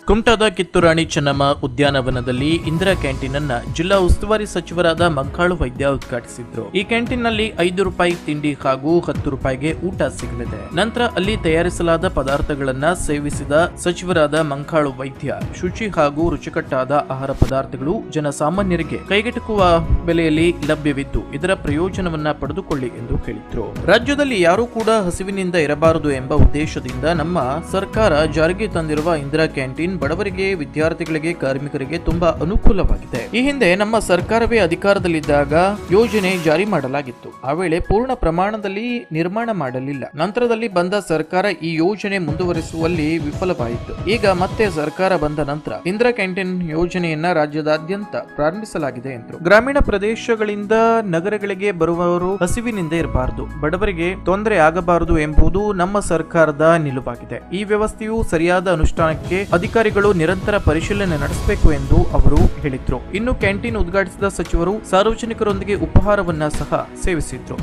ಕುಮಟಾದ ಕಿತ್ತೂರಾಣಿ ಚೆನ್ನಮ್ಮ ಉದ್ಯಾನವನದಲ್ಲಿ ಇಂದಿರಾ ಕ್ಯಾಂಟೀನ್ ಅನ್ನ ಜಿಲ್ಲಾ ಉಸ್ತುವಾರಿ ಸಚಿವರಾದ ಮಂಕಾಳು ವೈದ್ಯ ಉದ್ಘಾಟಿಸಿದ್ರು. ಈ ಕ್ಯಾಂಟೀನ್ ನಲ್ಲಿ 5 ರೂಪಾಯಿ ತಿಂಡಿ ಹಾಗೂ 10 ರೂಪಾಯಿಗೆ ಊಟ ಸಿಗಲಿದೆ. ನಂತರ ಅಲ್ಲಿ ತಯಾರಿಸಲಾದ ಪದಾರ್ಥಗಳನ್ನ ಸೇವಿಸಿದ ಸಚಿವರಾದ ಮಂಕಾಳು ವೈದ್ಯ ಶುಚಿ ಹಾಗೂ ರುಚಿಕಟ್ಟಾದ ಆಹಾರ ಪದಾರ್ಥಗಳು ಜನಸಾಮಾನ್ಯರಿಗೆ ಕೈಗೆಟುಕುವ ಬೆಲೆಯಲ್ಲಿ ಲಭ್ಯವಿದ್ದು ಇದರ ಪ್ರಯೋಜನವನ್ನ ಪಡೆದುಕೊಳ್ಳಿ ಎಂದು ಹೇಳಿದ್ರು. ರಾಜ್ಯದಲ್ಲಿ ಯಾರೂ ಕೂಡ ಹಸಿವಿನಿಂದ ಇರಬಾರದು ಎಂಬ ಉದ್ದೇಶದಿಂದ ನಮ್ಮ ಸರ್ಕಾರ ಜಾರಿಗೆ ತಂದಿರುವ ಇಂದಿರಾ ಕ್ಯಾಂಟೀನ್ ಬಡವರಿಗೆ, ವಿದ್ಯಾರ್ಥಿಗಳಿಗೆ, ಕಾರ್ಮಿಕರಿಗೆ ತುಂಬಾ ಅನುಕೂಲವಾಗಿದೆ. ಈ ಹಿಂದೆ ನಮ್ಮ ಸರ್ಕಾರವೇ ಅಧಿಕಾರದಲ್ಲಿದ್ದಾಗ ಯೋಜನೆ ಜಾರಿ ಮಾಡಲಾಗಿತ್ತು. ಆ ವೇಳೆ ಪೂರ್ಣ ಪ್ರಮಾಣದಲ್ಲಿ ನಿರ್ಮಾಣ ಮಾಡಲಿಲ್ಲ. ನಂತರದಲ್ಲಿ ಬಂದ ಸರ್ಕಾರ ಈ ಯೋಜನೆ ಮುಂದುವರಿಸುವಲ್ಲಿ ವಿಫಲವಾಯಿತು. ಈಗ ಮತ್ತೆ ಸರ್ಕಾರ ಬಂದ ನಂತರ ಇಂದಿರಾ ಕ್ಯಾಂಟೀನ್ ಯೋಜನೆಯನ್ನ ರಾಜ್ಯದಾದ್ಯಂತ ಪ್ರಾರಂಭಿಸಲಾಗಿದೆ ಎಂದರು. ಗ್ರಾಮೀಣ ಪ್ರದೇಶಗಳಿಂದ ನಗರಗಳಿಗೆ ಬರುವವರು ಹಸಿವಿನಿಂದ ಇರಬಾರದು, ಬಡವರಿಗೆ ತೊಂದರೆ ಆಗಬಾರದು ಎಂಬುದು ನಮ್ಮ ಸರ್ಕಾರದ ನಿಲುವಾಗಿದೆ. ಈ ವ್ಯವಸ್ಥೆಯು ಸರಿಯಾದ ಅನುಷ್ಠಾನಕ್ಕೆ ಅಧಿಕಾರಿಗಳು ನಿರಂತರ ಪರಿಶೀಲನೆ ನಡೆಸಬೇಕು ಎಂದು ಅವರು ಹೇಳಿದ್ರು. ಇನ್ನು ಕ್ಯಾಂಟೀನ್ ಉದ್ಘಾಟಿಸಿದ ಸಚಿವರು ಸಾರ್ವಜನಿಕರೊಂದಿಗೆ ಉಪಹಾರವನ್ನ ಸಹ ಸೇವಿಸಿದ್ರು.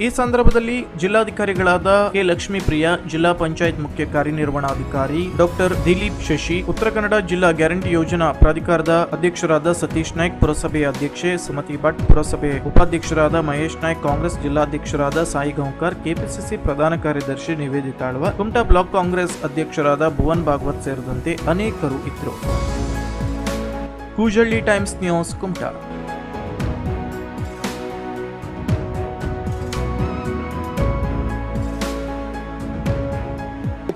ಈ ಸಂದರ್ಭದಲ್ಲಿ ಜಿಲ್ಲಾಧಿಕಾರಿಗಳಾದ ಕೆ ಲಕ್ಷ್ಮೀಪ್ರಿಯ, ಜಿಲ್ಲಾ ಪಂಚಾಯತ್ ಮುಖ್ಯ ಕಾರ್ಯನಿರ್ವಹಣಾಧಿಕಾರಿ ಡಾಕ್ಟರ್ ದಿಲೀಪ್ ಶಶಿ, ಉತ್ತರ ಕನ್ನಡ ಜಿಲ್ಲಾ ಗ್ಯಾರಂಟಿ ಯೋಜನಾ ಪ್ರಾಧಿಕಾರದ ಅಧ್ಯಕ್ಷರಾದ ಸತೀಶ್ ನಾಯ್ಕ್, ಪುರಸಭೆಯ ಅಧ್ಯಕ್ಷೆ ಸುಮತಿ ಭಟ್, ಪುರಸಭೆ ಉಪಾಧ್ಯಕ್ಷರಾದ ಮಹೇಶ್ ನಾಯ್ಕ್, ಕಾಂಗ್ರೆಸ್ ಜಿಲ್ಲಾಧ್ಯಕ್ಷರಾದ ಸಾಯಿ ಗೌಂಕರ್, ಕೆಪಿಸಿಸಿ ಪ್ರಧಾನ ಕಾರ್ಯದರ್ಶಿ ನಿವೇದಿತಾ ಆಳ್ವ, ಕುಮಟಾ ಬ್ಲಾಕ್ ಕಾಂಗ್ರೆಸ್ ಅಧ್ಯಕ್ಷರಾದ ಭುವನ್ ಭಾಗವತ್ ಸೇರಿದಂತೆ ಅನೇಕರು ಇದ್ದರು. Koojalli times news, Kumta.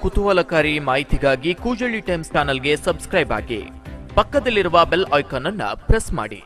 ಕುತೂಹಲಕಾರಿ ಮಾಹಿತಿಗಾಗಿ ಕೂಜಳ್ಳಿ ಟೈಮ್ಸ್ ಚಾನೆಲ್ಗೆ ಸಬ್ಸ್ಕ್ರೈಬ್ ಆಗಿ, ಪಕ್ಕದಲ್ಲಿರುವ ಬೆಲ್ ಐಕಾನ್ ಅನ್ನು ಪ್ರೆಸ್ ಮಾಡಿ.